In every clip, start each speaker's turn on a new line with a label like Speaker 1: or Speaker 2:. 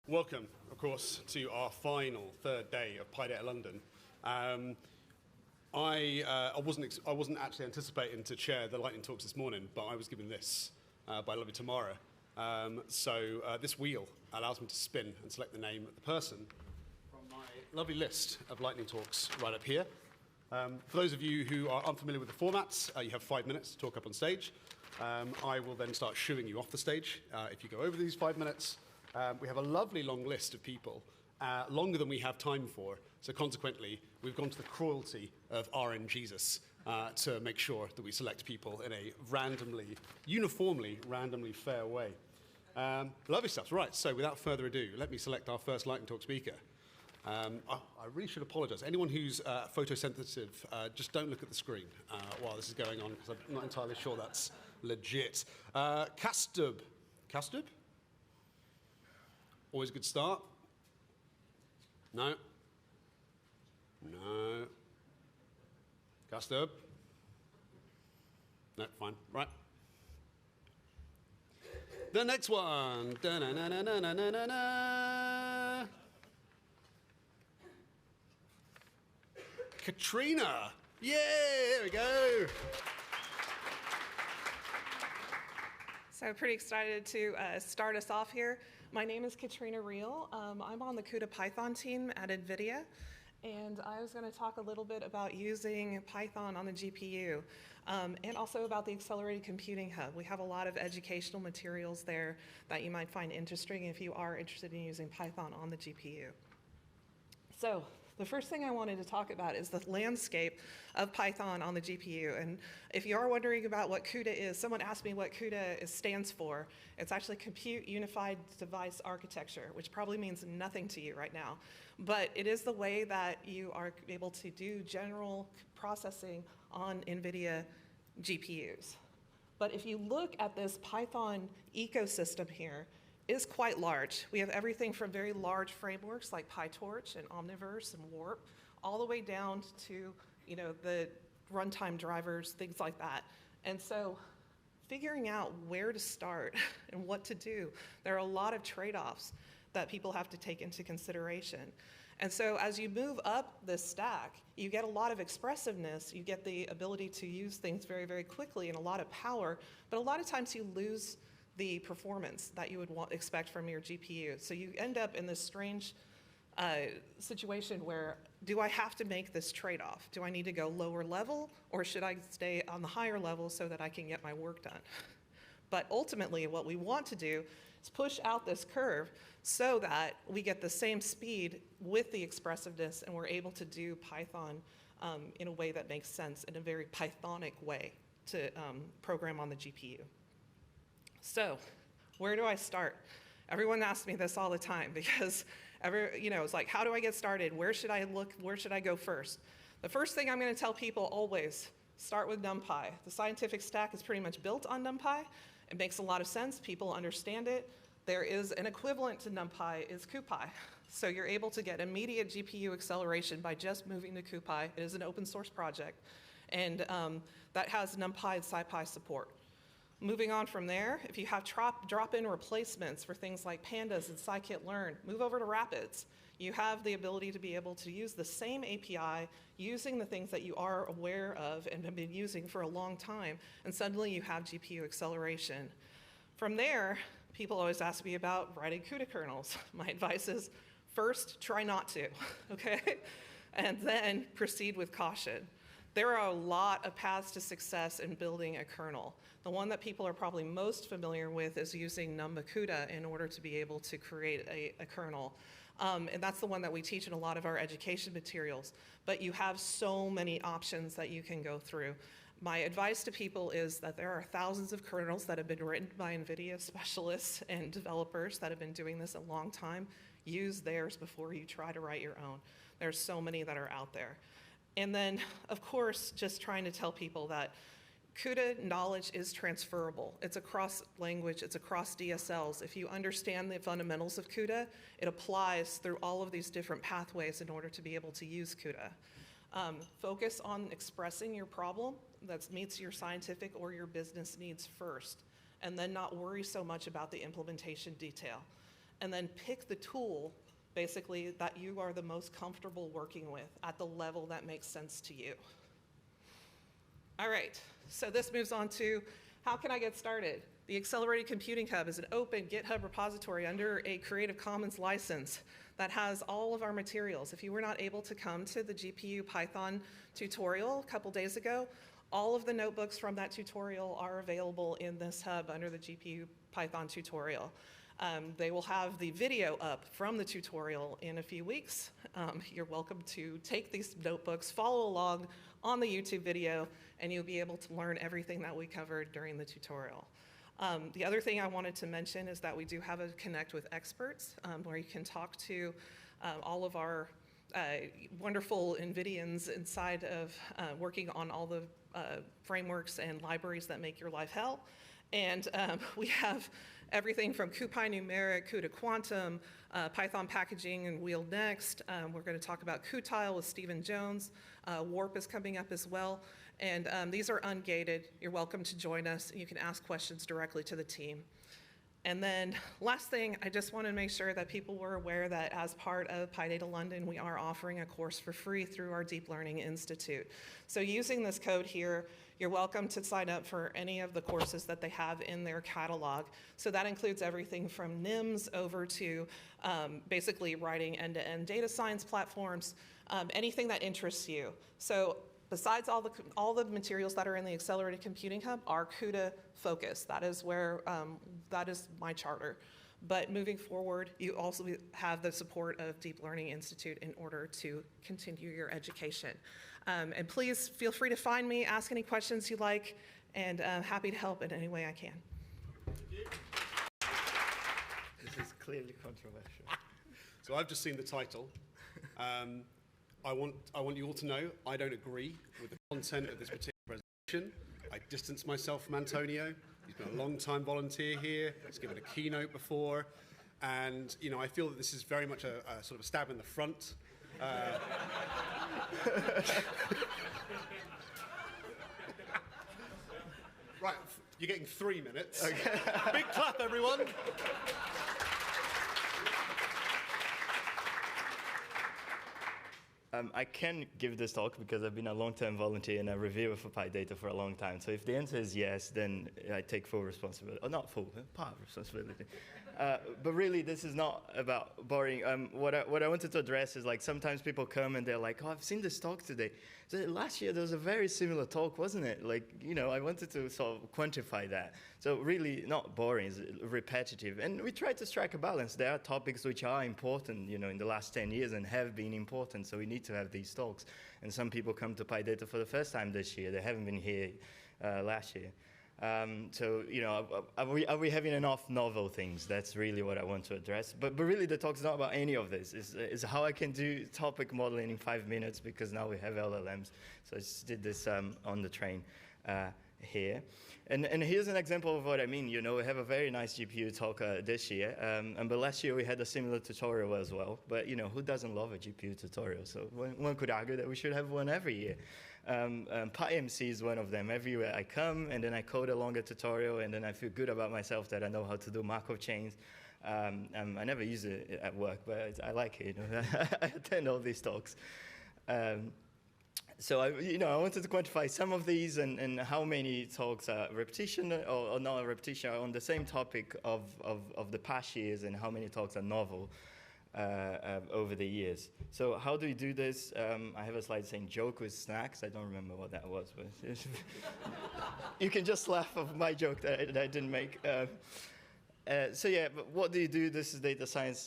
Speaker 1: Welcome, of course, to our final third day of PyData London. I wasn't actually anticipating to chair the lightning talks this morning, but I was given this by lovely Tamara. This wheel allows me to spin and select the name of the person from my lovely list of lightning talks right up here. For those of you who are unfamiliar with the formats, you have 5 minutes to talk up on stage. I will then start shooing you off the stage if you go over these 5 minutes. We have a lovely long list of people, longer than we have time for. So consequently, we've gone to the cruelty of RNGesus to make sure that we select people in a uniformly randomly fair way. Lovely stuff. Right, so without further ado, let me select our first Lightning Talk speaker. I really should apologize. Anyone who's photosensitive, just don't look at the screen while this is going on, because I'm not entirely sure that's legit. Kastub. Kastub? Always a good start. No. No. Kastub. No, fine. Right. The next one. Da-na-na-na-na-na-na-na. Katrina. Yay, there we go.
Speaker 2: So pretty excited to start us off here. My name is Katrina Reel. I'm on the CUDA Python team at NVIDIA, and I was going to talk a little bit about using Python on the GPU, and also about the Accelerated Computing Hub. We have a lot of educational materials there that you might find interesting if you are interested in using Python on the GPU. So the first thing I wanted to talk about is the landscape of Python on the GPU. And if you are wondering about what CUDA is, someone asked me what CUDA stands for. It's actually Compute Unified Device Architecture, which probably means nothing to you right now. But it is the way that you are able to do general processing on NVIDIA GPUs. But if you look at this Python ecosystem here, is quite large. We have everything from very large frameworks like PyTorch and Omniverse and Warp, all the way down to the runtime drivers, things like that. And so figuring out where to start and what to do, there are a lot of trade-offs that people have to take into consideration. And so as you move up this stack, you get a lot of expressiveness, you get the ability to use things very, very quickly and a lot of power, but a lot of times you lose the performance that you would expect from your GPU. So you end up in this strange situation where, do I have to make this trade-off? Do I need to go lower level, or should I stay on the higher level so that I can get my work done? But ultimately, what we want to do is push out this curve so that we get the same speed with the expressiveness, and we're able to do Python in a way that makes sense, in a very Pythonic way to program on the GPU. So, where do I start? Everyone asks me this all the time because it's like, how do I get started? Where should I look? Where should I go first? The first thing I'm going to tell people always, start with NumPy. The scientific stack is pretty much built on NumPy. It makes a lot of sense. People understand it. There is an equivalent to NumPy is CuPy. So you're able to get immediate GPU acceleration by just moving to CuPy. It is an open source project. And that has NumPy and SciPy support. Moving on from there, if you have drop-in replacements for things like pandas and scikit-learn, move over to Rapids. You have the ability to be able to use the same API using the things that you are aware of and have been using for a long time, and suddenly you have GPU acceleration. From there, people always ask me about writing CUDA kernels. My advice is, first, try not to, okay? And then proceed with caution. There are a lot of paths to success in building a kernel. The one that people are probably most familiar with is using NumCUDA in order to be able to create a kernel. And that's the one that we teach in a lot of our education materials. But you have so many options that you can go through. My advice to people is that there are thousands of kernels that have been written by NVIDIA specialists and developers that have been doing this a long time. Use theirs before you try to write your own. There's so many that are out there. And then, of course, just trying to tell people that CUDA knowledge is transferable. It's across language, it's across DSLs. If you understand the fundamentals of CUDA, it applies through all of these different pathways in order to be able to use CUDA. Focus on expressing your problem that meets your scientific or your business needs first, and then not worry so much about the implementation detail. and then pick the tool, basically, that you are the most comfortable working with at the level that makes sense to you. All right, so this moves on to how can I get started? The Accelerated Computing Hub is an open GitHub repository under a Creative Commons license that has all of our materials. If you were not able to come to the GPU Python tutorial a couple days ago, all of the notebooks from that tutorial are available in this hub under the GPU Python tutorial. They will have the video up from the tutorial in a few weeks. You're welcome to take these notebooks, follow along on the YouTube video, and you'll be able to learn everything that we covered during the tutorial. The other thing I wanted to mention is that we do have a Connect with Experts where you can talk to all of our wonderful NVIDIAns inside of working on all the frameworks and libraries that make your life hell. And we have everything from CuPy Numeric, CUDA Quantum, Python packaging and Wheel Next. We're going to talk about Qtile with Stephen Jones. Warp is coming up as well. And these are ungated. You're welcome to join us. You can ask questions directly to the team. And then last thing, I just want to make sure that people were aware that as part of PyData London, we are offering a course for free through our Deep Learning Institute. So using this code here, you're welcome to sign up for any of the courses that they have in their catalog. So that includes everything from NIMS over to basically writing end-to-end data science platforms, anything that interests you. So besides all the materials that are in the Accelerated Computing Hub are CUDA focused. That is where, that is my charter. But moving forward, you also have the support of Deep Learning Institute in order to continue your education. And please feel free to find me, ask any questions you like, and I'm happy to help in any way I can.
Speaker 3: This is clearly controversial.
Speaker 1: So I've just seen the title. I want you all to know I don't agree with the content of this particular presentation. I distance myself from Antonio. He's been a long-time volunteer here. He's given a keynote before. And, you know, I feel that this is very much a sort of a stab in the front. Right, you're getting 3 minutes. Okay. Big clap, everyone.
Speaker 3: I can give this talk because I've been a long-term volunteer and a reviewer for PyData for a long time. So if the answer is yes, then I take full responsibility. Or not full, part responsibility. But really, this is not about boring. What I wanted to address is, like, sometimes people come and they're like, oh, I've seen this talk today. So last year there was a very similar talk, wasn't it? Like, you know, I wanted to sort of quantify that. So really not boring, it's repetitive. And we try to strike a balance. There are topics which are important, you know, in the last 10 years and have been important. So we need to have these talks. And some people come to PyData for the first time this year. They haven't been here last year. So, you know, are we having enough novel things? That's really what I want to address. But really, the talk's not about any of this. It's how I can do topic modeling in 5 minutes, because now we have LLMs. So I just did this on the train here. And here's an example of what I mean. You know, we have a very nice GPU talk this year. But last year, we had a similar tutorial as well. But, you know, who doesn't love a GPU tutorial? So one could argue that we should have one every year. PyMC is one of them. Everywhere I come, and then I code a longer tutorial, and then I feel good about myself that I know how to do Markov chains. I never use it at work, but I like it. You know? I attend all these talks. So I wanted to quantify some of these and how many talks are repetition or not a repetition on the same topic of the past years, and how many talks are novel. Over the years. So how do you do this? I have a slide saying joke with snacks. I don't remember what that was, but you can just laugh of my joke that I didn't make. So yeah, but what do you do? This is data science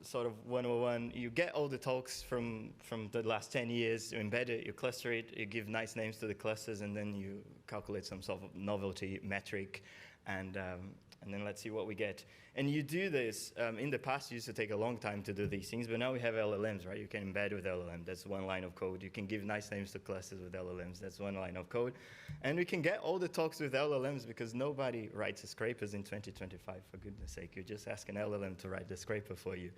Speaker 3: sort of 101. You get all the talks from the last 10 years, you embed it, you cluster it, you give nice names to the clusters, and then you calculate some sort of novelty metric, and then let's see what we get. And you do this, in the past, it used to take a long time to do these things, but now we have LLMs, right? You can embed with LLM, that's one line of code. You can give nice names to clusters with LLMs, that's one line of code. And we can get all the talks with LLMs because nobody writes scrapers in 2025, for goodness sake. You just ask an LLM to write the scraper for you.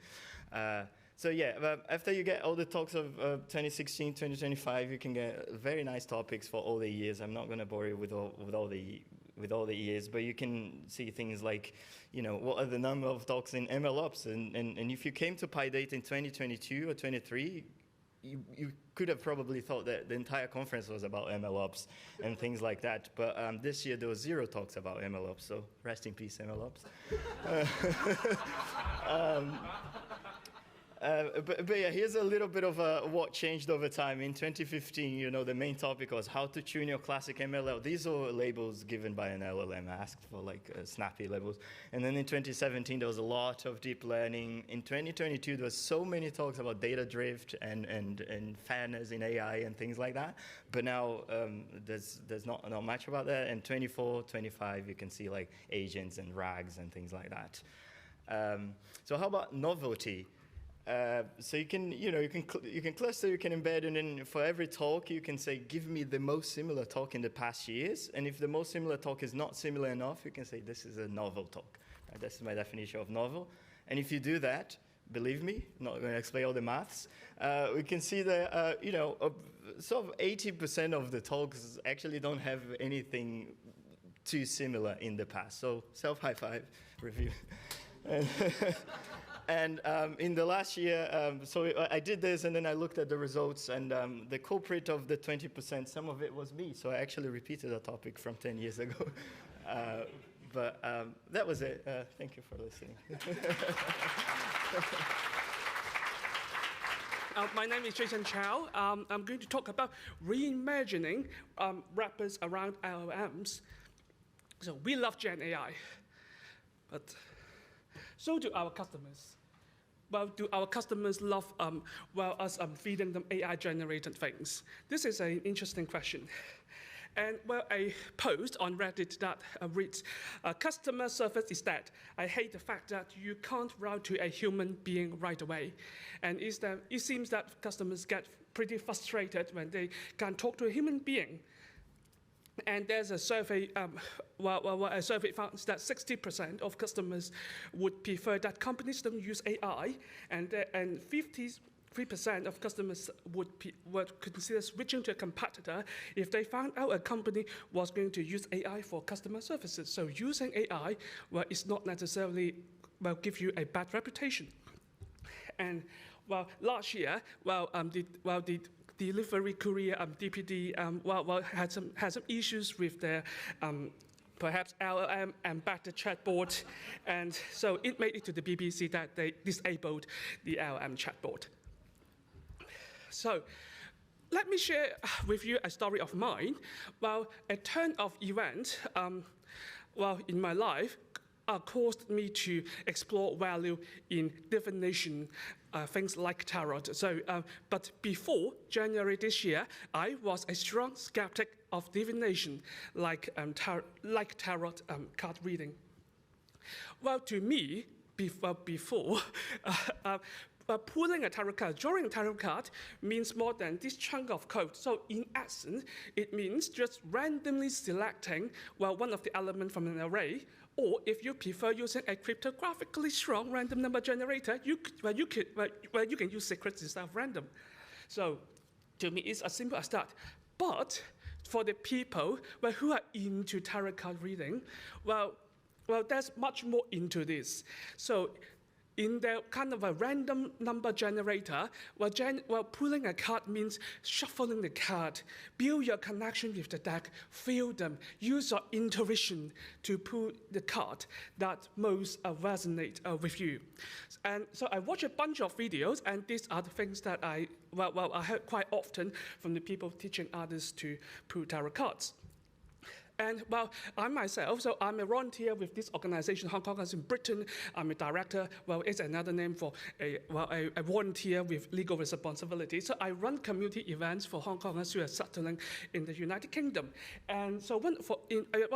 Speaker 3: So yeah, after you get all the talks of 2016, 2025, you can get very nice topics for all the years. I'm not gonna bore you with all the with all the years, but you can see things like, what are the number of talks in MLOps? And if you came to PyData in 2022 or 23, you could have probably thought that the entire conference was about MLOps and things like that. But this year there was 0 talks about MLOps, so rest in peace, MLOps. But yeah, here's a little bit of what changed over time. In 2015, the main topic was how to tune your classic MLL. These are labels given by an LLM. I asked for snappy labels. And then in 2017, there was a lot of deep learning. In 2022, there was so many talks about data drift and fairness in AI and things like that. But now there's not much about that. And 24, 25, you can see like agents and RAGs and things like that. So how about novelty? So you can cluster, you can embed, and then for every talk, you can say, give me the most similar talk in the past years. And if the most similar talk is not similar enough, you can say, this is a novel talk. Right? That's my definition of novel. And if you do that, believe me, I'm not going to explain all the maths, we can see that, sort of 80% of the talks actually don't have anything too similar in the past. So self-high five review. And in the last year, so I did this, and then I looked at the results, and the culprit of the 20%, some of it was me. So I actually repeated a topic from 10 years ago. But that was it. Thank you for listening.
Speaker 4: My name is Jason Chow. I'm going to talk about reimagining wrappers around LLMs. So we love Gen AI, but so do our customers. Well, do our customers love us feeding them AI-generated things? This is an interesting question. And a post on Reddit that reads, customer service is dead. I hate the fact that you can't route to a human being right away. And it seems that customers get pretty frustrated when they can't talk to a human being. And there's a survey, a survey found that 60% of customers would prefer that companies don't use AI, and 53% of customers would consider switching to a competitor if they found out a company was going to use AI for customer services. So using AI, is not necessarily give you a bad reputation. And last year, the delivery courier DPD had some issues with their perhaps LLM embedded chatbot, and so it made it to the BBC that they disabled the LLM chatbot. So let me share with you a story of mine. A turn of event in my life caused me to explore value in divination, things like tarot. So, but before January this year, I was a strong skeptic of divination, like tarot card reading. To me, before pulling a tarot card, drawing a tarot card means more than this chunk of code. So in essence, it means just randomly selecting one of the elements from an array. Or if you prefer using a cryptographically strong random number generator, you can use secrets instead of random. So to me, it's as simple as that. But for the people who are into tarot card reading, there's much more into this. So in the kind of a random number generator, pulling a card means shuffling the card, build your connection with the deck, feel them, use your intuition to pull the card that most resonate with you. And so I watch a bunch of videos, and these are the things that I heard quite often from the people teaching others to pull tarot cards. And I myself, so I'm a volunteer with this organization, Hong Kongers in Britain. I'm a director. It's another name for a volunteer with legal responsibility. So I run community events for Hong Kongers who are settling in the United Kingdom. And so one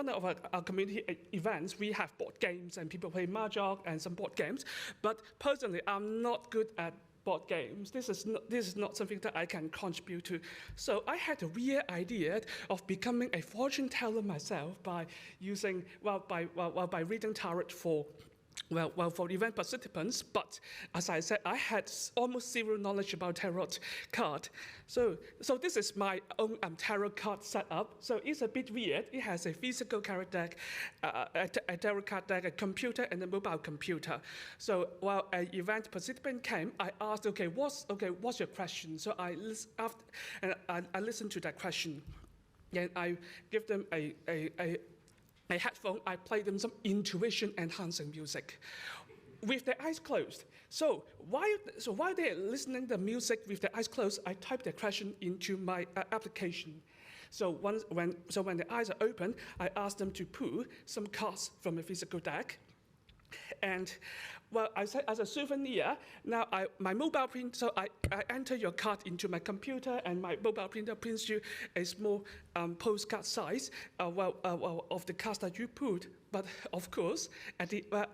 Speaker 4: of our community events, we have board games, and people play mahjong and some board games. But personally, I'm not good at board games. This is not something that I can contribute to. So I had a real idea of becoming a fortune teller myself by using by reading tarot for well, for event participants, but as I said, I had almost zero knowledge about tarot card. So this is my own tarot card setup. So it's a bit weird. It has a physical card deck, a tarot card deck, a computer, and a mobile computer. So while an event participant came, I asked, what's your question? So I listened to that question, and I give them a headphone. I play them some intuition-enhancing music with their eyes closed. So while they're listening to the music with their eyes closed, I type their question into my application. So when the eyes are open, I ask them to pull some cards from a physical deck. And well, I said as a souvenir, now my mobile print, so I enter your card into my computer, and my mobile printer prints you a small postcard size of the cards that you put. But of course,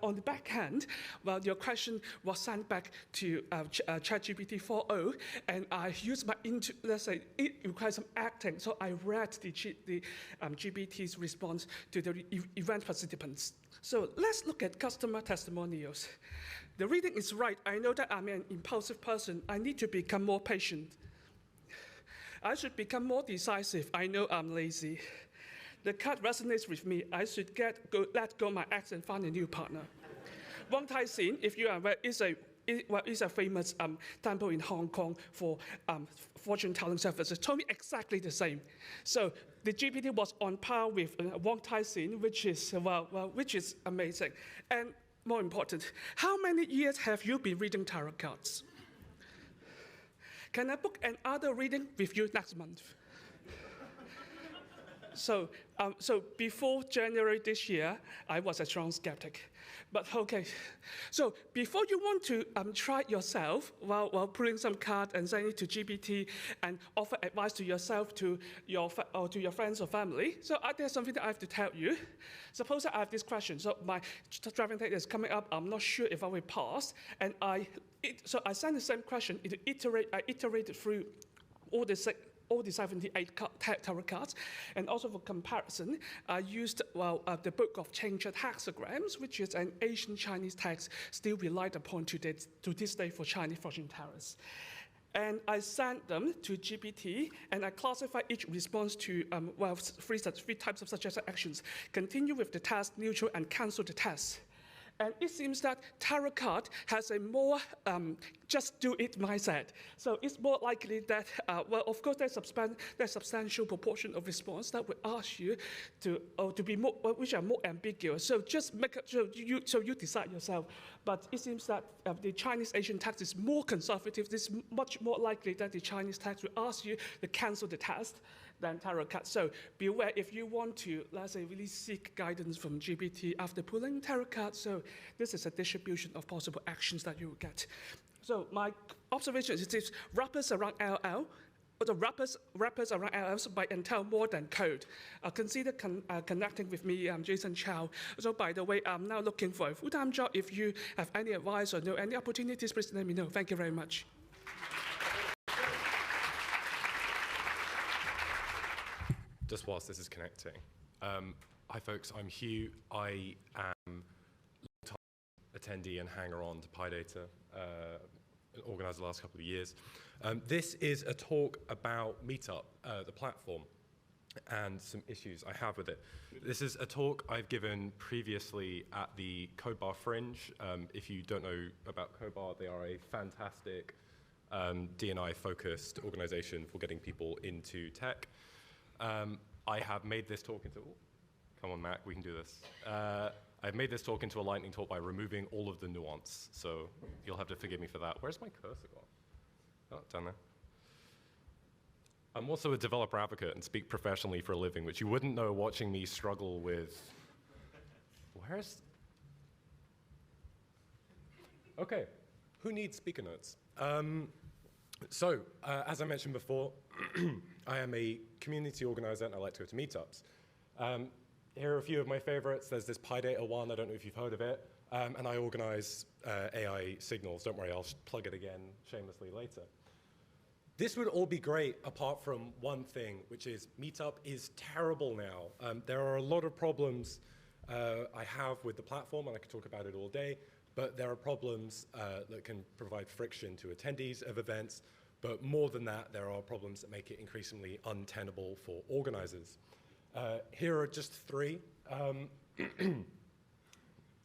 Speaker 4: on the back end, well, your question was sent back to ChatGPT 4.0, and I used my let's say it requires some acting, so I read the GPT's response to the event participants. So let's look at customer testimonials. The reading is right. I know that I'm an impulsive person. I need to become more patient. I should become more decisive. I know I'm lazy. The card resonates with me. I should let go my ex and find a new partner. Wang Tai-sin, if you are aware, is a famous temple in Hong Kong for fortune-telling services. Told me exactly the same. So the GPT was on par with Wang Tai-sin, which is amazing. And more important, how many years have you been reading tarot cards? Can I book another reading with you next month? So before January this year, I was a strong skeptic. But okay, so before you want to try it yourself while pulling some card and sending it to GPT and offer advice to yourself, to your friends or family, so there's something that I have to tell you. Suppose I have this question. So my driving test is coming up. I'm not sure if I will pass, and so I send the same question. I iterated through all the 78 tarot cards, and also for comparison, I used the Book of Changed Hexagrams, which is an ancient Chinese text still relied upon to this day for Chinese fortune tellers. And I sent them to GPT, and I classify each response to three types of suggested actions: continue with the test, neutral, and cancel the test. And it seems that tarot card has a more just do it mindset. So it's more likely that, of course, there's substantial proportion of response that will ask you to be more, which are more ambiguous. So just so you decide yourself. But it seems that the Chinese Asian text is more conservative. It's much more likely that the Chinese text will ask you to cancel the test than tarot cards. So beware if you want to, let's say, really seek guidance from GPT after pulling tarot cards. So this is a distribution of possible actions that you will get. So my observation is this: wrappers around LL, or the wrappers around LLs might entail more than code. Consider connecting with me, Jason Chow. So by the way, I'm now looking for a full-time job. If you have any advice or know any opportunities, please let me know. Thank you very much.
Speaker 5: Just whilst this is connecting. Hi folks, I'm Hugh. I am a long-time attendee and hanger-on to PyData, organised the last couple of years. This is a talk about Meetup, the platform, and some issues I have with it. This is a talk I've given previously at the CodeBar Fringe. If you don't know about CodeBar, they are a fantastic D&I-focused organisation for getting people into tech. I have made this talk into, come on Mac, we can do this. I've made this talk into a lightning talk by removing all of the nuance, so you'll have to forgive me for that. Where's my cursor gone? Oh, down there. I'm also a developer advocate and speak professionally for a living, which you wouldn't know watching me struggle with. Where's? Okay, who needs speaker notes? As I mentioned before, I am a community organizer and I like to go to meetups. Here are a few of my favorites. There's this PyData one, I don't know if you've heard of it, and I organize AI signals. Don't worry, I'll plug it again shamelessly later. This would all be great apart from one thing, which is Meetup is terrible now. There are a lot of problems I have with the platform, and I could talk about it all day, but there are problems that can provide friction to attendees of events, but more than that, there are problems that make it increasingly untenable for organizers. Here are just three.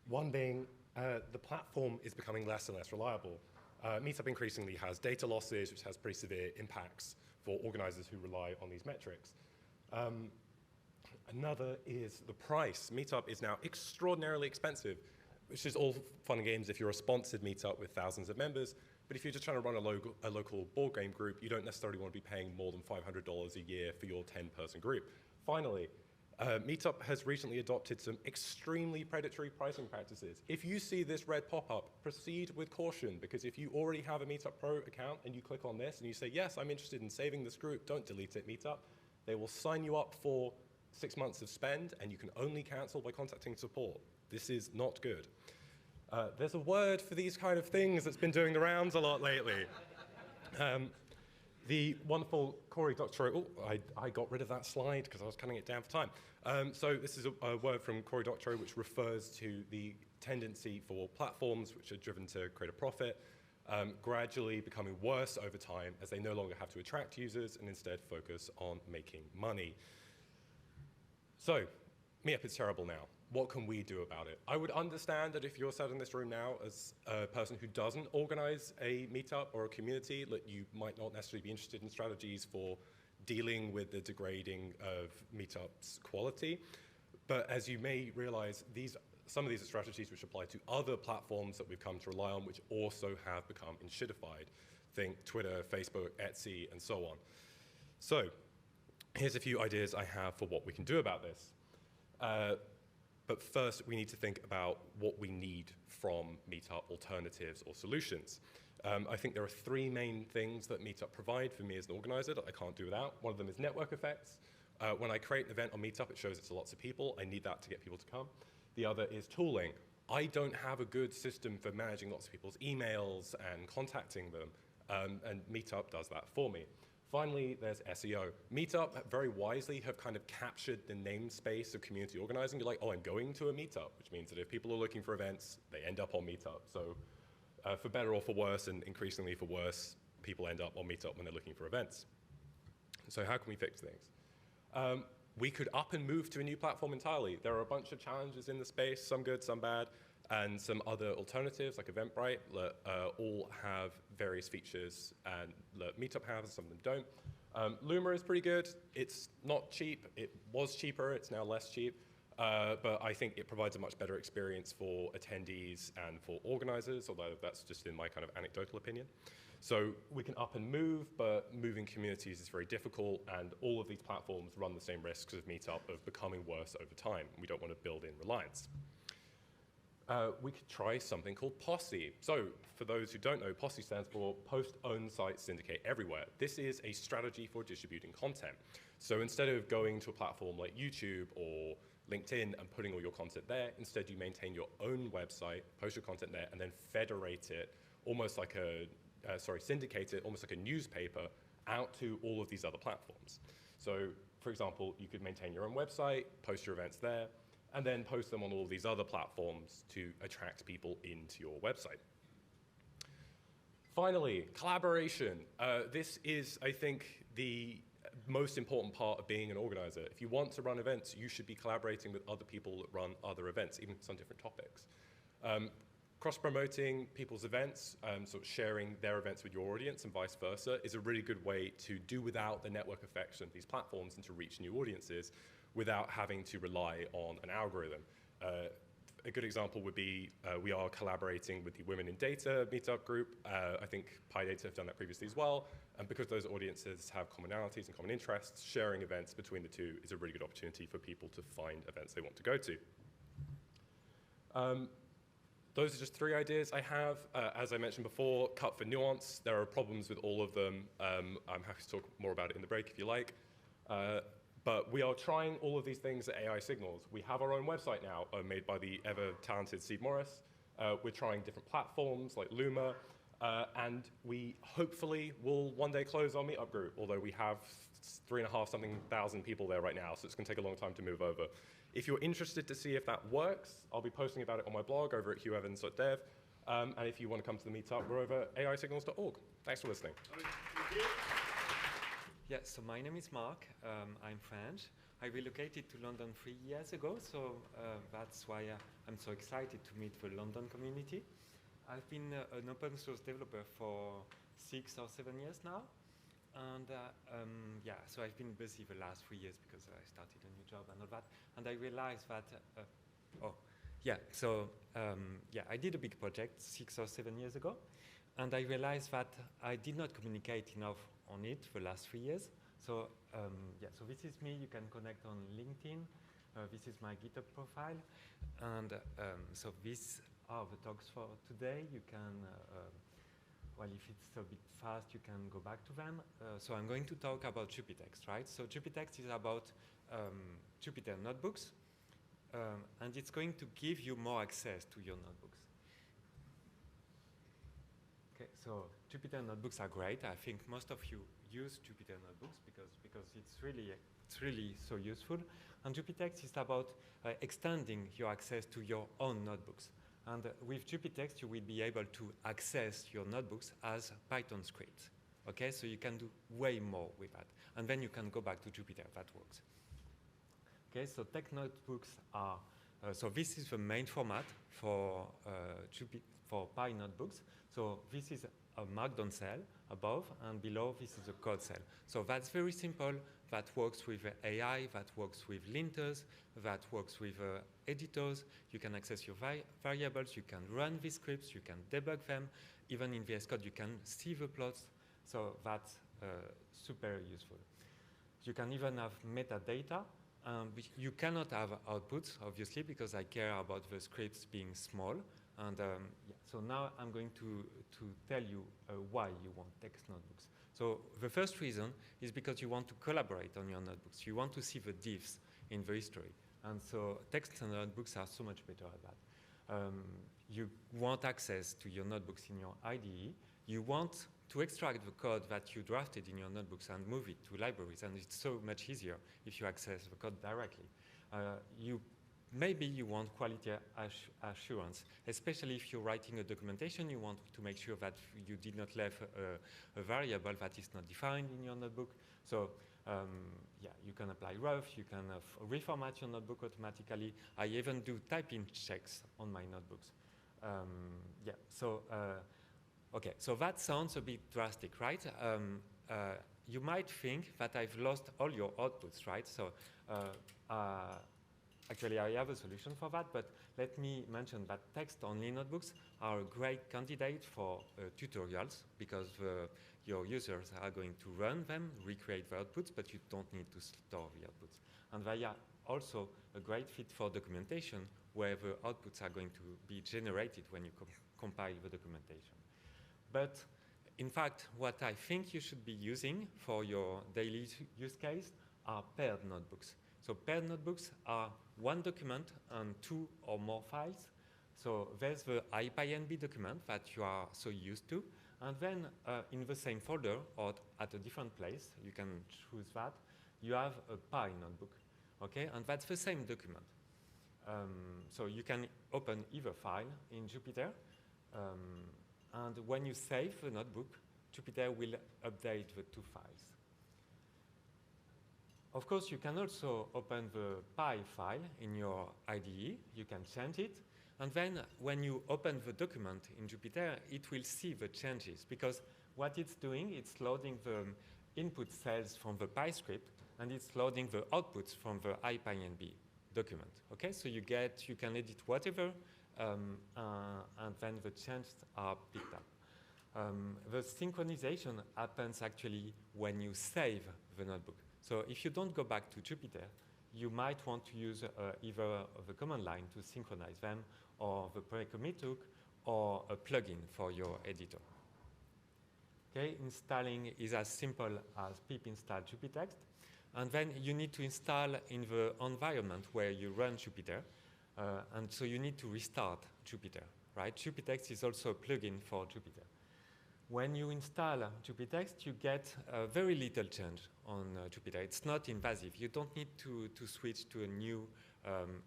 Speaker 5: One being the platform is becoming less and less reliable. Meetup increasingly has data losses, which has pretty severe impacts for organizers who rely on these metrics. Another is the price. Meetup is now extraordinarily expensive, which is all fun and games if you're a sponsored Meetup with thousands of members. But if you're just trying to run a local board game group, you don't necessarily want to be paying more than $500 a year for your 10-person group. Finally, Meetup has recently adopted some extremely predatory pricing practices. If you see this red pop-up, proceed with caution, because if you already have a Meetup Pro account and you click on this and you say, yes, I'm interested in saving this group, don't delete it, Meetup, they will sign you up for 6 months of spend, and you can only cancel by contacting support. This is not good. There's a word for these kind of things that's been doing the rounds a lot lately. The wonderful Cory Doctorow, I got rid of that slide because I was cutting it down for time. So this is a word from Cory Doctorow which refers to the tendency for platforms which are driven to create a profit, gradually becoming worse over time as they no longer have to attract users and instead focus on making money. So, Meetup is terrible now. What can we do about it? I would understand that if you're sat in this room now as a person who doesn't organize a Meetup or a community, that you might not necessarily be interested in strategies for dealing with the degrading of Meetup's quality. But as you may realize, some of these are strategies which apply to other platforms that we've come to rely on, which also have become enshittified. Think Twitter, Facebook, Etsy, and so on. So, here's a few ideas I have for what we can do about this. But first, we need to think about what we need from Meetup alternatives or solutions. I think there are three main things that Meetup provide for me as an organizer that I can't do without. One of them is network effects. When I create an event on Meetup, it shows it to lots of people. I need that to get people to come. The other is tooling. I don't have a good system for managing lots of people's emails and contacting them, and Meetup does that for me. Finally, there's SEO. Meetup very wisely have kind of captured the namespace of community organizing. You're like, oh, I'm going to a Meetup, which means that if people are looking for events, they end up on Meetup. So for better or for worse, and increasingly for worse, people end up on Meetup when they're looking for events. So how can we fix things? We could up and move to a new platform entirely. There are a bunch of challenges in the space, some good, some bad, and some other alternatives like Eventbrite that all have various features and that Meetup has, and some of them don't. Luma is pretty good. It's not cheap. It was cheaper. It's now less cheap. But I think it provides a much better experience for attendees and for organizers, although that's just in my kind of anecdotal opinion. So we can up and move, but moving communities is very difficult, and all of these platforms run the same risks as Meetup of becoming worse over time. We don't want to build in reliance. We could try something called Posse. So for those who don't know, Posse stands for Post-Owned Site Syndicate Everywhere. This is a strategy for distributing content. So instead of going to a platform like YouTube or LinkedIn and putting all your content there, instead you maintain your own website, post your content there, and then federate it, almost like syndicate it, almost like a newspaper, out to all of these other platforms. So for example, you could maintain your own website, post your events there, and then post them on all of these other platforms to attract people into your website. Finally, collaboration. This is, I think, the most important part of being an organizer. If you want to run events, you should be collaborating with other people that run other events, even on different topics. Cross-promoting people's events, sort of sharing their events with your audience and vice versa, is a really good way to do without the network effects of these platforms and to reach new audiences without having to rely on an algorithm. A good example would be we are collaborating with the Women in Data Meetup group. I think PyData have done that previously as well. And because those audiences have commonalities and common interests, sharing events between the two is a really good opportunity for people to find events they want to go to. Those are just three ideas I have. As I mentioned before, cut for nuance. There are problems with all of them. I'm happy to talk more about it in the break if you like. But we are trying all of these things at AI Signals. We have our own website now, made by the ever-talented Steve Morris. We're trying different platforms like Luma, and we hopefully will one day close our Meetup group, although we have 3,500 people there right now, so it's going to take a long time to move over. If you're interested to see if that works, I'll be posting about it on my blog over at hughevans.dev. And if you want to come to the meetup, we're over at aisignals.org. Thanks for listening.
Speaker 6: Yeah, so my name is Mark. I'm French. I relocated to London 3 years ago, so that's why I'm so excited to meet the London community. I've been an open source developer for 6 or 7 years now. And yeah, so I've been busy the last 3 years because I started a new job and all that. And I realized that, I did a big project 6 or 7 years ago. And I realized that I did not communicate enough on it the last 3 years. So so this is me. You can connect on LinkedIn. This is my GitHub profile. And so these are the talks for today. You can, well, if it's a bit fast, you can go back to them. So I'm going to talk about Jupytext, right? So Jupytext is about Jupyter notebooks. And it's going to give you more access to your notebooks. Okay, so Jupyter notebooks are great. I think most of you use Jupyter notebooks because it's really so useful. And Jupytext is about extending your access to your own notebooks. And with Jupytext, you will be able to access your notebooks as Python scripts. Okay, so you can do way more with that. And then you can go back to Jupyter. That works. Okay, so text notebooks are, so this is the main format for Py notebooks. So this is a markdown cell above, and below this is a code cell. So that's very simple. That works with AI, that works with linters, that works with editors. You can access your variables, you can run these scripts, you can debug them. Even in VS Code, you can see the plots. So that's super useful. You can even have metadata. You cannot have outputs, obviously, because I care about the scripts being small. And so now I'm going to tell you why you want text notebooks. So the first reason is because you want to collaborate on your notebooks. You want to see the diffs in the history. And so text notebooks are so much better at that. You want access to your notebooks in your IDE. You want to extract the code that you drafted in your notebooks and move it to libraries. And it's so much easier if you access the code directly. Maybe you want quality assurance, especially if you're writing a documentation. You want to make sure that you did not leave a variable that is not defined in your notebook. So you can apply rough, you can reformat your notebook automatically. I even do typing checks on my notebooks. Okay, so that sounds a bit drastic, right? You might think that I've lost all your outputs, right? So actually, I have a solution for that, but let me mention that text-only notebooks are a great candidate for tutorials because your users are going to run them, recreate the outputs, but you don't need to store the outputs. And they are also a great fit for documentation where the outputs are going to be generated when you compile the documentation. But in fact, what I think you should be using for your daily use case are paired notebooks. So paired notebooks are one document and 2 or more files. So there's the IPyNB document that you are so used to. And then in the same folder or at a different place, you can choose that, you have a Py notebook. Okay, and that's the same document. So you can open either file in Jupyter. And when you save the notebook, Jupyter will update the 2 files. Of course, you can also open the Py file in your IDE. You can change it. And then when you open the document in Jupyter, it will see the changes. Because what it's doing, it's loading the input cells from the Py script, and it's loading the outputs from the IPyNB document. Okay, so you can edit whatever, and then the changes are picked up. The synchronization happens actually when you save the notebook. So if you don't go back to Jupyter, you might want to use either the command line to synchronize them, or the pre-commit hook, or a plugin for your editor. Okay, installing is as simple as pip install Jupytext, and then you need to install in the environment where you run Jupyter, and so you need to restart Jupyter, right? Jupytext is also a plugin for Jupyter. When you install Jupytext, you get very little change on Jupyter. It's not invasive. You don't need to switch to a new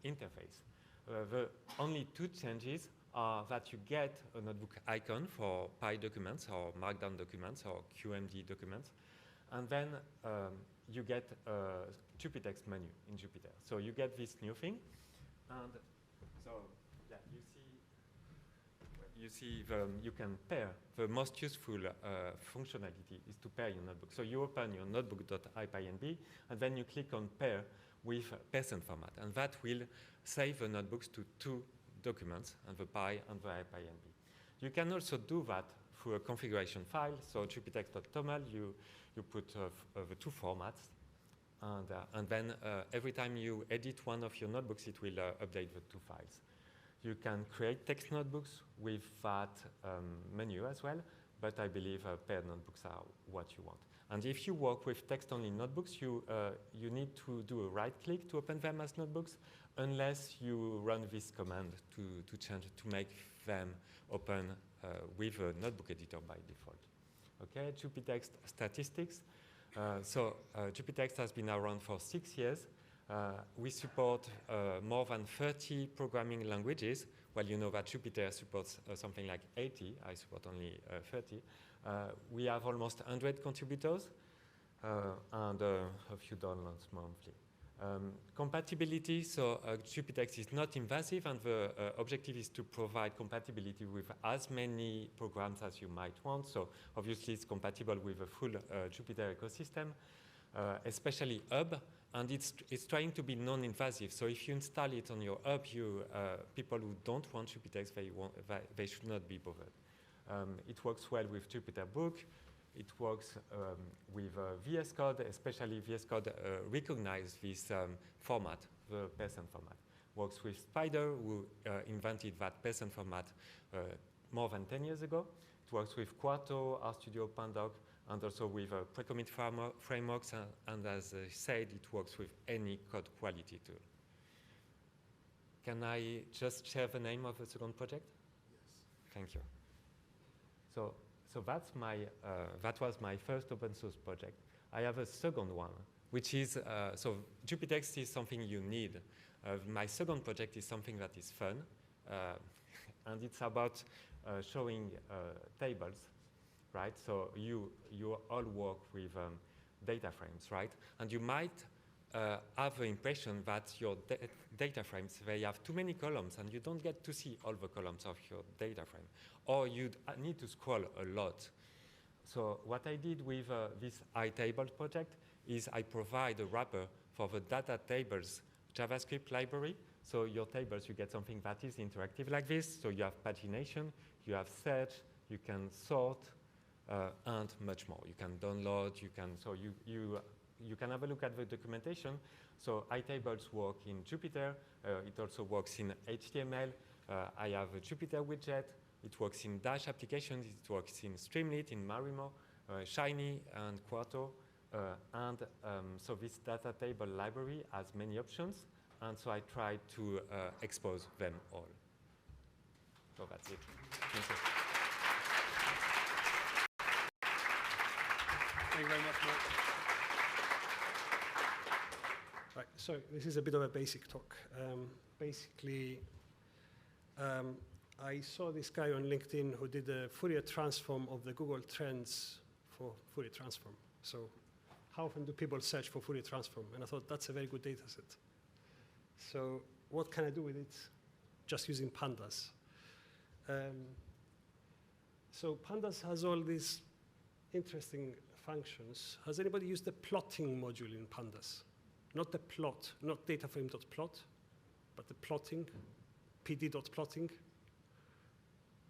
Speaker 6: interface. The only two changes are that you get a notebook icon for Py documents or Markdown documents or QMD documents, and then you get a Jupytext menu in Jupyter. So you get this new thing, and so yeah, you can pair. The most useful functionality is to pair your notebook. So you open your notebook.ipynb, and then you click on pair with percent format, and that will save the notebooks to two documents, and the Py and the ipynb. You can also do that through a configuration file. So jupytext.toml, you put the two formats, and then every time you edit one of your notebooks, it will update the two files. You can create text notebooks with that menu as well, but I believe paired notebooks are what you want. And if you work with text-only notebooks, you need to do a right-click to open them as notebooks, unless you run this command to make them open with a notebook editor by default. Okay, Jupytext statistics. Jupytext has been around for 6 years. We support more than 30 programming languages. Well, you know that Jupyter supports something like 80. I support only 30. We have almost 100 contributors and a few downloads monthly. Compatibility, so Jupytext is not invasive, and the objective is to provide compatibility with as many programs as you might want. So obviously it's compatible with the full Jupyter ecosystem, especially Hub, and it's trying to be non-invasive. So if you install it on your Hub, people who don't want Jupytext, they should not be bothered. It works well with Jupyter Book. It works with VS Code, especially VS Code recognizes this format, the percent format. Works with Spider, who invented that percent format more than 10 years ago. It works with Quarto, RStudio, Pandoc, and also with pre-commit frameworks. And as I said, it works with any code quality tool. Can I just share the name of the second project? Yes. Thank you. So that was my first open source project. I have a second one, which is, so Jupytext is something you need. My second project is something that is fun, and it's about showing tables, right? So you all work with data frames, right? And you might have the impression that your data frames, they have too many columns, and you don't get to see all the columns of your data frame, or you need to scroll a lot. So what I did with this ITables project is I provide a wrapper for the data tables JavaScript library. So your tables, you get something that is interactive like this. So you have pagination, you have search, you can sort, and much more. You can download, you can have a look at the documentation. So ITables work in Jupyter. It also works in HTML. I have a Jupyter widget. It works in Dash applications. It works in Streamlit, in Marimo, Shiny, and Quarto. So this data table library has many options. And so I tried to expose them all. So that's it. Thank you.
Speaker 7: Thank you very much, Mark. Right, so this is a bit of a basic talk. I saw this guy on LinkedIn who did a Fourier transform of the Google Trends for Fourier transform. So how often do people search for Fourier transform? And I thought that's a very good data set. So what can I do with it? Just using pandas. So pandas has all these interesting functions. Has anybody used the plotting module in pandas? Not the plot, not dataframe.plot, but the plotting, pd.plotting.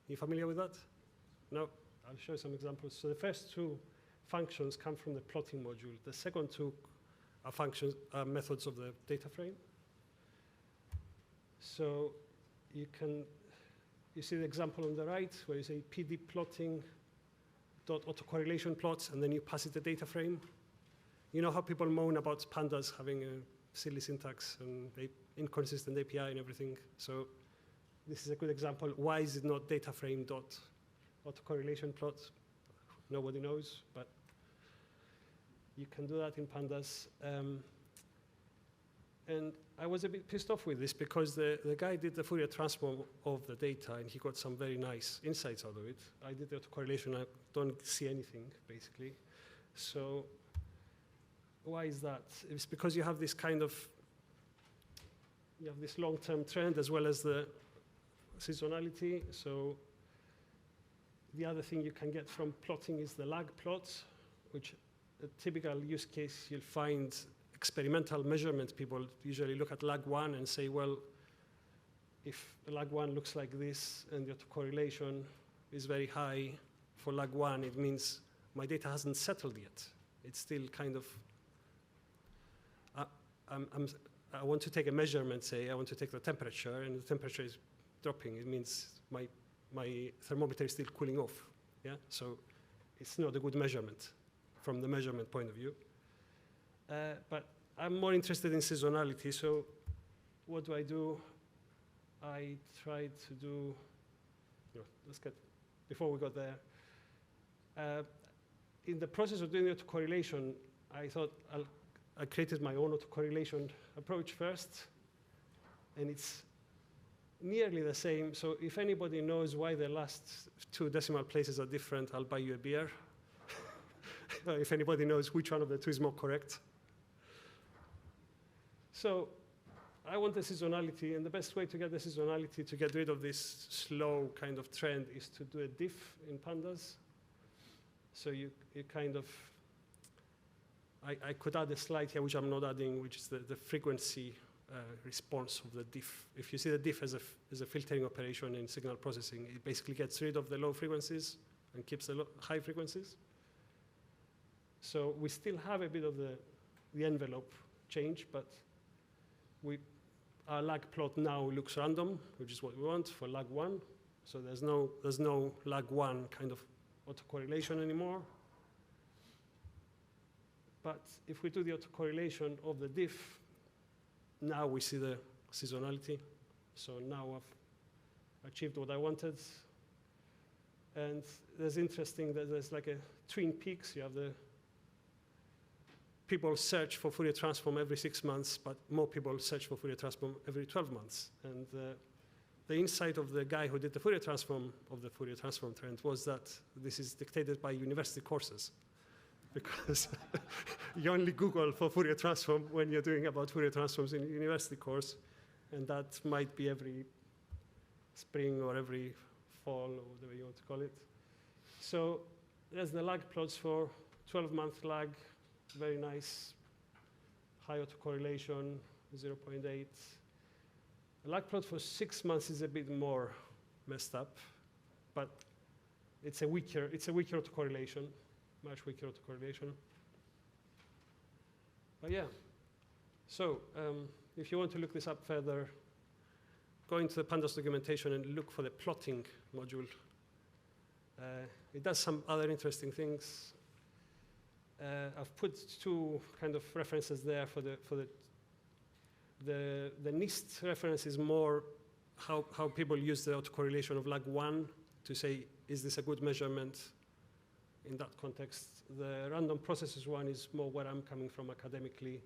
Speaker 7: You familiar with that? No? I'll show you some examples. So the first two functions come from the plotting module. The second two are methods of the data frame. So you see the example on the right where you say pd plotting dot autocorrelation plots, and then you pass it the data frame. You know how people moan about pandas having a silly syntax and inconsistent API and everything. So this is a good example. Why is it not data frame dot autocorrelation plot? Nobody knows, but you can do that in pandas. And I was a bit pissed off with this because the guy did the Fourier transform of the data and he got some very nice insights out of it. I did the autocorrelation, I don't see anything, basically. So why is that? It's because you have this kind of, you have this long-term trend as well as the seasonality. So the other thing you can get from plotting is the lag plots, which a typical use case you'll find experimental measurement people usually look at lag 1 and say, well, if lag 1 looks like this and the autocorrelation is very high for lag 1, it means my data hasn't settled yet. It's still kind of, I want to take a measurement, say, I want to take the temperature, and the temperature is dropping. It means my thermometer is still cooling off. Yeah? So it's not a good measurement from the measurement point of view. But I'm more interested in seasonality, so what do? I tried to do, before we got there, in the process of doing the autocorrelation, I thought I created my own autocorrelation approach first, and it's nearly the same. So if anybody knows why the last 2 decimal places are different, I'll buy you a beer. If anybody knows which one of the 2 is more correct. So I want the seasonality, and the best way to get the seasonality, to get rid of this slow kind of trend, is to do a diff in pandas. So you kind of, I could add a slide here, which I'm not adding, which is the frequency response of the diff. If you see the diff as a filtering operation in signal processing, it basically gets rid of the low frequencies and keeps the high frequencies. So we still have a bit of the envelope change, but our lag plot now looks random, which is what we want for lag 1. So there's no lag 1 kind of autocorrelation anymore. But if we do the autocorrelation of the diff, now we see the seasonality. So now I've achieved what I wanted. And there's interesting that there's like a twin peaks. You have the people search for Fourier transform every 6 months, but more people search for Fourier transform every 12 months. And the insight of the guy who did the Fourier transform of the Fourier transform trend was that this is dictated by university courses, because you only Google for Fourier transform when you're doing about Fourier transforms in a university course, and that might be every spring or every fall or whatever you want to call it. So there's the lag plots for 12-month lag. Very nice, high autocorrelation, 0.8. A lag plot for 6 months is a bit more messed up, but it's a weaker autocorrelation, much weaker autocorrelation. But yeah, so if you want to look this up further, go into the pandas documentation and look for the plotting module. It does some other interesting things. I've put 2 kind of references there for the NIST reference is more how people use the autocorrelation of lag 1 to say, is this a good measurement in that context? The random processes one is more where I'm coming from academically,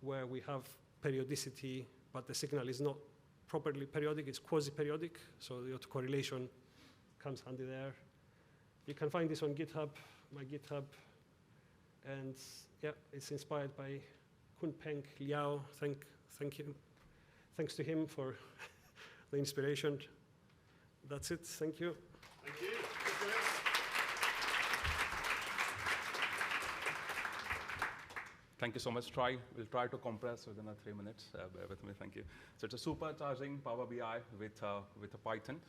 Speaker 7: where we have periodicity, but the signal is not properly periodic, it's quasi-periodic, so the autocorrelation comes handy there. You can find this on GitHub, my GitHub. And yeah, it's inspired by Kunpeng Liao. Thank you. Thanks to him for the inspiration. That's it. Thank you.
Speaker 1: Thank you.
Speaker 8: Thank you so much, Troy. We'll try to compress within 3 minutes. Bear with me, thank you. So it's a supercharging Power BI with a Python.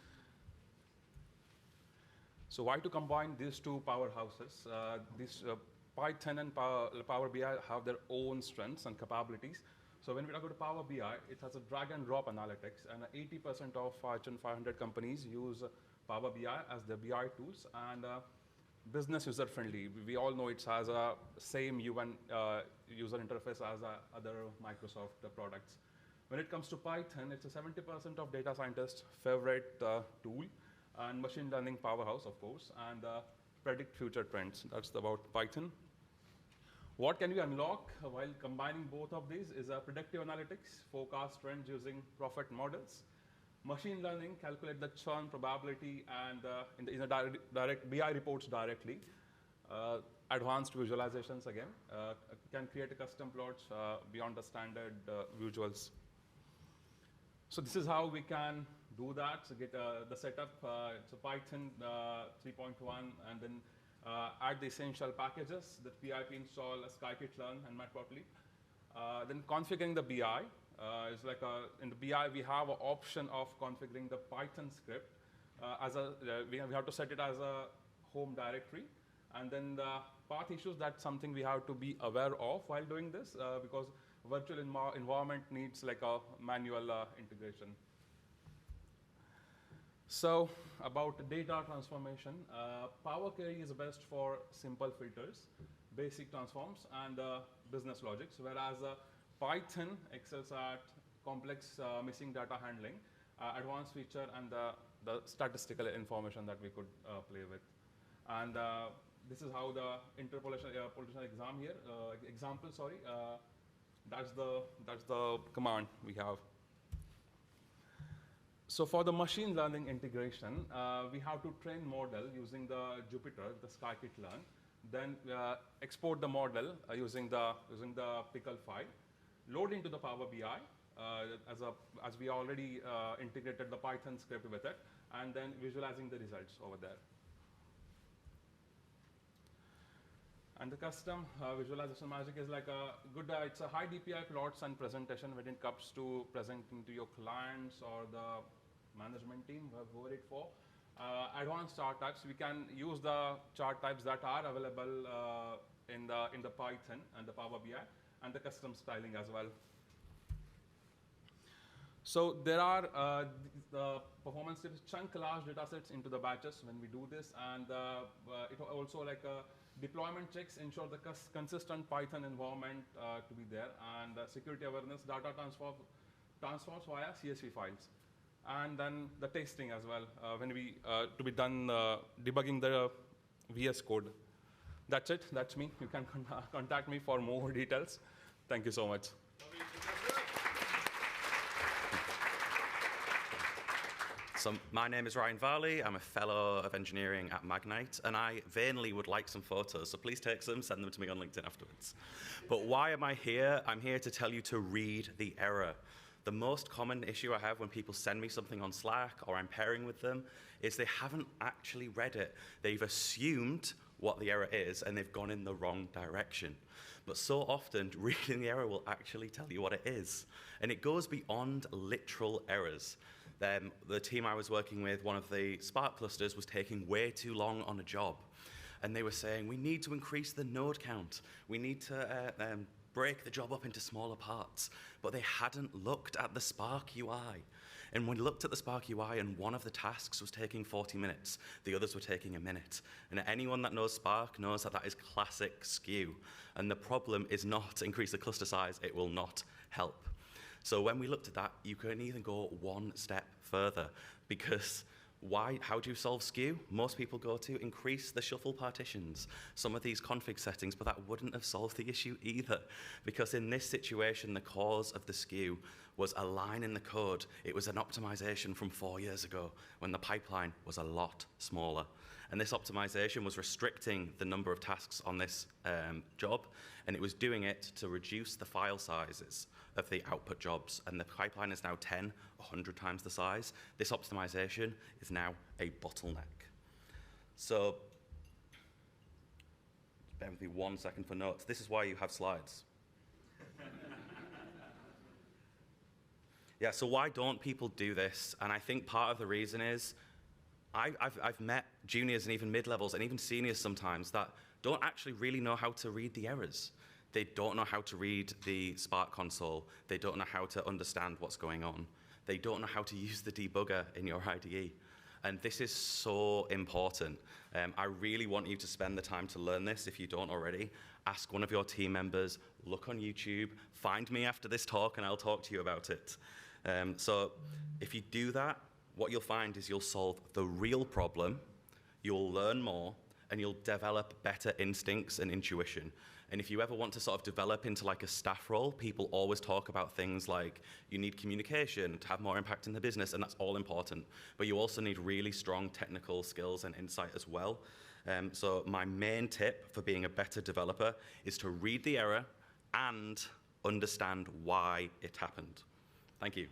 Speaker 8: So why to combine these 2 powerhouses? Python and Power BI have their own strengths and capabilities. So when we talk about Power BI, it has a drag and drop analytics, and 80% of Fortune 500 companies use Power BI as their BI tools, and business user friendly. We all know it has a same user interface as other Microsoft products. When it comes to Python, it's a 70% of data scientists' favorite tool, and machine learning powerhouse, of course, and predict future trends. That's about Python. What can we unlock while combining both of these is predictive analytics, forecast trends using profit models, machine learning, calculate the churn probability, and in the direct BI reports directly. Advanced visualizations again, can create a custom plots beyond the standard visuals. So this is how we can do that. So get the setup, it's a Python 3.1, and then add the essential packages, the pip install, scikit-learn, and matplotlib. Then configuring the BI. It's like in the BI, we have an option of configuring the Python script. We have to set it as a home directory. And then the path issues, that's something we have to be aware of while doing this, because virtual environment needs like a manual integration. So about data transformation, Power Query is best for simple filters, basic transforms, and business logics, whereas Python excels at complex missing data handling, advanced feature, and the statistical information that we could play with. And this is how the interpolation example here, that's the command we have. So for the machine learning integration, we have to train model using the Jupyter, the scikit-learn, then export the model using the pickle file, load into the Power BI as we already integrated the Python script with it, and then visualizing the results over there. And the custom visualization magic is like a good, it's a high DPI plots and presentation when it comes to presenting to your clients or the management team, whoever it for. Advanced chart types, we can use the chart types that are available in the Python and the Power BI, and the custom styling as well. So there are the performance tips, chunk large data sets into the batches when we do this, and it also like deployment checks ensure the consistent Python environment to be there, and security awareness, data transfers via CSV files. And then the testing as well, when we, to be done debugging the VS Code. That's it, that's me. You can contact me for more details. Thank you so much.
Speaker 9: So my name is Ryan Varley. I'm a fellow of engineering at Magnite, and I vainly would like some photos, so please take some, send them to me on LinkedIn afterwards. But why am I here? I'm here to tell you to read the error. The most common issue I have when people send me something on Slack or I'm pairing with them is they haven't actually read it. They've assumed what the error is, and they've gone in the wrong direction. But so often, reading the error will actually tell you what it is. And it goes beyond literal errors. The team I was working with, one of the Spark clusters was taking way too long on a job. And they were saying, we need to increase the node count. We need to break the job up into smaller parts. But they hadn't looked at the Spark UI. And when we looked at the Spark UI and one of the tasks was taking 40 minutes, the others were taking a minute. And anyone that knows Spark knows that that is classic skew. And the problem is not increase the cluster size, it will not help. So when we looked at that, you can even go one step further, because how do you solve skew? Most people go to increase the shuffle partitions, some of these config settings, but that wouldn't have solved the issue either, because in this situation, the cause of the skew was a line in the code. It was an optimization from 4 years ago when the pipeline was a lot smaller. And this optimization was restricting the number of tasks on this job, and it was doing it to reduce the file sizes of the output jobs. And the pipeline is now 100 times the size. This optimization is now a bottleneck. So, bear with me 1 second for notes. This is why you have slides. Yeah, so why don't people do this? And I think part of the reason is I've met juniors and even mid-levels and even seniors sometimes that don't actually really know how to read the errors. They don't know how to read the Spark console. They don't know how to understand what's going on. They don't know how to use the debugger in your IDE. And this is so important. I really want you to spend the time to learn this if you don't already. Ask one of your team members, look on YouTube, find me after this talk, and I'll talk to you about it. So if you do that, what you'll find is you'll solve the real problem, you'll learn more, and you'll develop better instincts and intuition. And if you ever want to sort of develop into like a staff role, people always talk about things like you need communication to have more impact in the business, and that's all important. But you also need really strong technical skills and insight as well. So my main tip for being a better developer is to read the error and understand why it happened. Thank you.